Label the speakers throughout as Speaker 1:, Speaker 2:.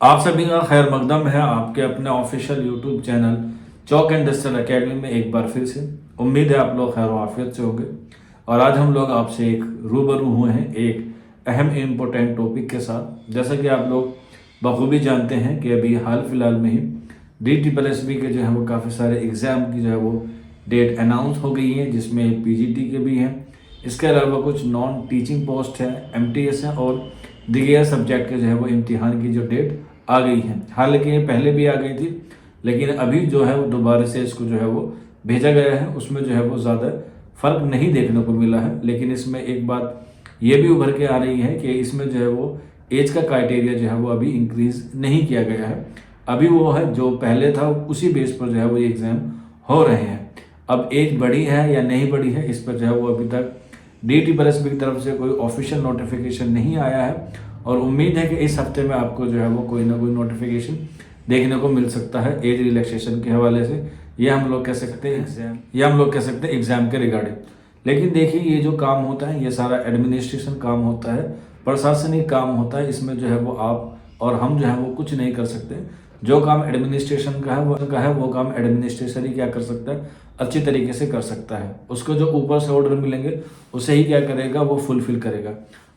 Speaker 1: आप सभी का खैर मकदम है आपके अपने official YouTube channel chalk and digital academy में एक बार फिर से। उम्मीद है आप लोग खैर वाफियत से होंगे। और आज हम लोग आपसे एक रूबरू हुए हैं एक अहम इम्पोर्टेंट टॉपिक के साथ। जैसा कि आप लोग बखूबी जानते हैं कि अभी हाल फिलहाल में ही DSSB के जो है वो काफ़ी सारे एग्ज़ाम की जो है वो डेट अनाउंस हो गई है, जिसमें PGT के भी हैं। इसके अलावा कुछ नॉन टीचिंग पोस्ट है, MTS है और दीगर सब्जेक्ट के जो है वो इम्तिहान की जो डेट आ गई है। हालांकि ये पहले भी आ गई थी, लेकिन अभी जो है वो दोबारा से इसको जो है वो भेजा गया है। उसमें जो है वो ज़्यादा फ़र्क नहीं देखने को मिला है, लेकिन इसमें एक बात ये भी उभर के आ रही है कि इसमें जो है वो एज का क्राइटेरिया जो है वो अभी इंक्रीज़ नहीं किया गया है। अभी वो है जो पहले था उसी बेस पर जो है वो ये एग्ज़ाम हो रहे हैं। अब एज बढ़ी है या नहीं बढ़ी है, इस पर जो है वो अभी तक DSSB की तरफ से कोई ऑफिशियल नोटिफिकेशन नहीं आया है। और उम्मीद है कि इस हफ्ते में आपको जो है वो कोई ना कोई नोटिफिकेशन देखने को मिल सकता है एज रिलैक्सेशन के हवाले से। ये हम लोग कह सकते हैं एग्जाम, या हम लोग कह सकते हैं एग्जाम के रिगार्डिंग। लेकिन देखिए, ये जो काम होता है ये सारा एडमिनिस्ट्रेशन काम होता है, प्रशासनिक काम होता है। इसमें जो है वो आप और हम जो है वो कुछ नहीं कर सकते। जो काम एडमिनिस्ट्रेशन का है वो काम एडमिनिस्ट्रेशन ही क्या कर सकता है, अच्छी तरीके से कर सकता है। उसको जो ऊपर से ऑर्डर मिलेंगे उसे ही क्या करेगा, वो फुलफिल करेगा।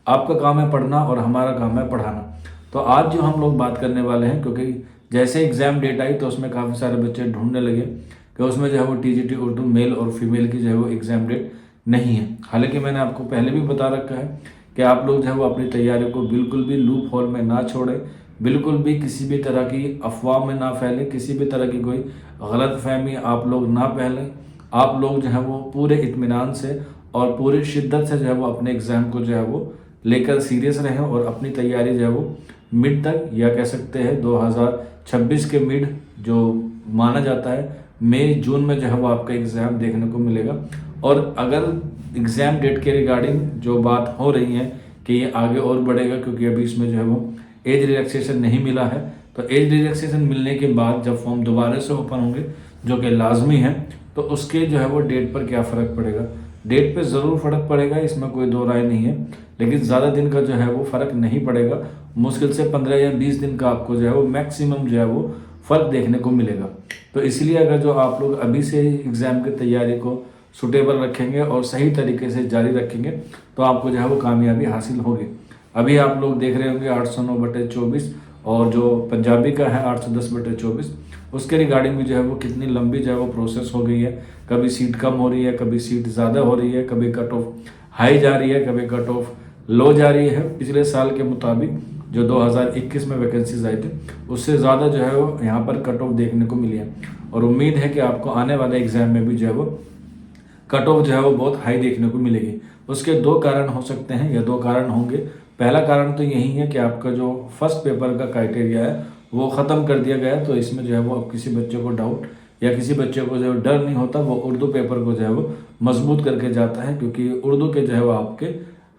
Speaker 1: आपका काम है पढ़ना और हमारा काम है पढ़ाना। तो आज जो हम लोग बात करने वाले हैं, क्योंकि जैसे एग्ज़ाम डेट आई तो उसमें काफ़ी सारे बच्चे ढूंढने लगे कि उसमें जो है वो TGT उर्दू मेल और फीमेल की जो है वो एग्ज़ाम डेट नहीं है। हालांकि मैंने आपको पहले भी बता रखा है कि आप लोग जो है वो अपनी तैयारी को बिल्कुल भी लूप होल में ना छोड़ें, बिल्कुल भी किसी भी तरह की अफवाह में ना फैलें, किसी भी तरह की कोई गलत फहमी आप लोग ना फैलें। आप लोग जो है वो पूरे इत्मीनान से और पूरी शिद्दत से जो है वो अपने एग्ज़ाम को जो है वो लेकर सीरियस रहें और अपनी तैयारी जो है वो मिड तक, या कह सकते हैं 2026 के मिड जो माना जाता है, मई जून में जो है वो आपका एग्ज़ाम देखने को मिलेगा। और अगर एग्ज़ाम डेट के रिगार्डिंग जो बात हो रही है कि ये आगे और बढ़ेगा, क्योंकि अभी इसमें जो है वो एज रिलैक्सेशन नहीं मिला है, तो एज रिलैक्सेशन मिलने के बाद जब फॉर्म दोबारा से ओपन होंगे, जो कि लाजमी है, तो उसके जो है वो डेट पर क्या फ़र्क पड़ेगा। डेट पे ज़रूर फ़र्क पड़ेगा, इसमें कोई दो राय नहीं है, लेकिन ज़्यादा दिन का जो है वो फ़र्क नहीं पड़ेगा। मुश्किल से 15 या 20 दिन का आपको जो है वो मैक्सिमम जो है वो फ़र्क देखने को मिलेगा। तो इसलिए अगर जो आप लोग अभी से एग्ज़ाम की तैयारी को सुटेबल रखेंगे और सही तरीके से जारी रखेंगे तो आपको जो है वो कामयाबी हासिल होगी। अभी आप लोग देख रहे होंगे 809/24, और जो पंजाबी का है 810/24, उसके रिगार्डिंग भी जो है वो कितनी लंबी जो है वो प्रोसेस हो गई है। कभी सीट कम हो रही है, कभी सीट ज़्यादा हो रही है, कभी कट ऑफ हाई जा रही है, कभी कट ऑफ लो जा रही है। पिछले साल के मुताबिक जो 2021 में वैकेंसीज आई थी उससे ज़्यादा जो है वो यहाँ पर कट ऑफ देखने को मिली है। और उम्मीद है कि आपको आने वाले एग्ज़ाम में भी जो है वो कट ऑफ जो है वो बहुत हाई देखने को मिलेगी। उसके दो कारण हो सकते हैं या दो कारण होंगे। पहला कारण तो यही है कि आपका जो फर्स्ट पेपर का क्राइटेरिया है वो ख़त्म कर दिया गया है। तो इसमें जो है वो अब किसी बच्चे को डाउट या किसी बच्चे को जो है डर नहीं होता, वो उर्दू पेपर को जो है वो मजबूत करके जाता है, क्योंकि उर्दू के जो है वो आपके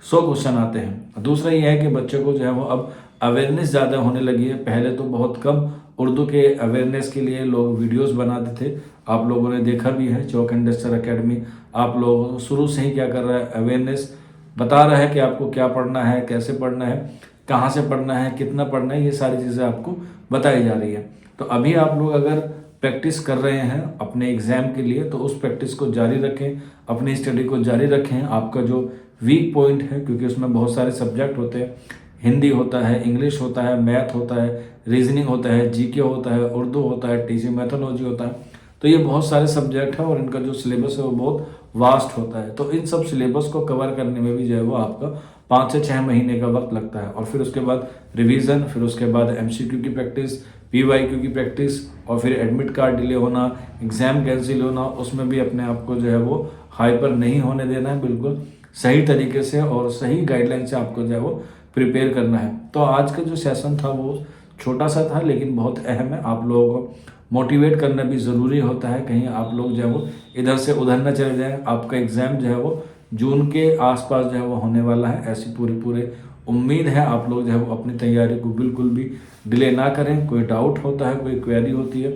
Speaker 1: 100 क्वेश्चन आते हैं। दूसरा ये है कि बच्चे को जो है वो अब अवेयरनेस ज़्यादा होने लगी है। पहले तो बहुत कम उर्दू के अवेयरनेस के लिए लोग वीडियोस बनाते थे, आप लोगों ने देखा भी है। चौक एंड डिजिटल एकेडमी आप लोग शुरू से ही क्या कर रहा है, अवेयरनेस बता रहा है कि आपको क्या पढ़ना है, कैसे पढ़ना है, कहाँ से पढ़ना है, कितना पढ़ना है, ये सारी चीज़ें आपको बताई जा रही है। तो अभी आप लोग अगर प्रैक्टिस कर रहे हैं अपने एग्ज़ाम के लिए तो उस प्रैक्टिस को जारी रखें, अपनी स्टडी को जारी रखें। आपका जो वीक पॉइंट है, क्योंकि उसमें बहुत सारे सब्जेक्ट होते हैं, हिंदी होता है, इंग्लिश होता है, मैथ होता है, रीजनिंग होता है, GK होता है, उर्दू होता है, टीचिंग मैथोलॉजी होता है। तो ये बहुत सारे सब्जेक्ट हैं और इनका जो सिलेबस है वो बहुत वास्ट होता है। तो इन सब सिलेबस को कवर करने में भी जो है वो आपका 5 से 6 महीने का वक्त लगता है। और फिर उसके बाद रिवीजन, फिर उसके बाद MCQ की प्रैक्टिस, PYQ की प्रैक्टिस, और फिर एडमिट कार्ड डिले होना, एग्ज़ाम कैंसिल होना, उसमें भी अपने आप को जो है वो हाइपर नहीं होने देना है। बिल्कुल सही तरीके से और सही गाइडलाइन से आपको जो है वो प्रिपेयर करना है। तो आज का जो सेशन था वो छोटा सा था, लेकिन बहुत अहम है। आप लोगों को मोटिवेट करना भी ज़रूरी होता है, कहीं आप लोग जो है वो इधर से उधर न चले जाएं। आपका एग्ज़ाम जो है वो जून के आसपास जो है वो होने वाला है, ऐसी पूरी उम्मीद है। आप लोग जो है वो अपनी तैयारी को बिल्कुल भी डिले ना करें। कोई डाउट होता है, कोई क्वेरी होती है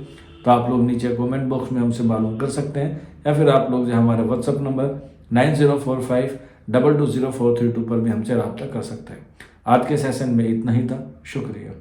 Speaker 1: तो आप लोग नीचे कमेंट बॉक्स में हमसे मालूम कर सकते हैं, या फिर आप लोग जो हमारे WhatsApp नंबर 9045220432 पर भी हमसे रब्ता कर सकते हैं। आज के सेशन में इतना ही था। शुक्रिया।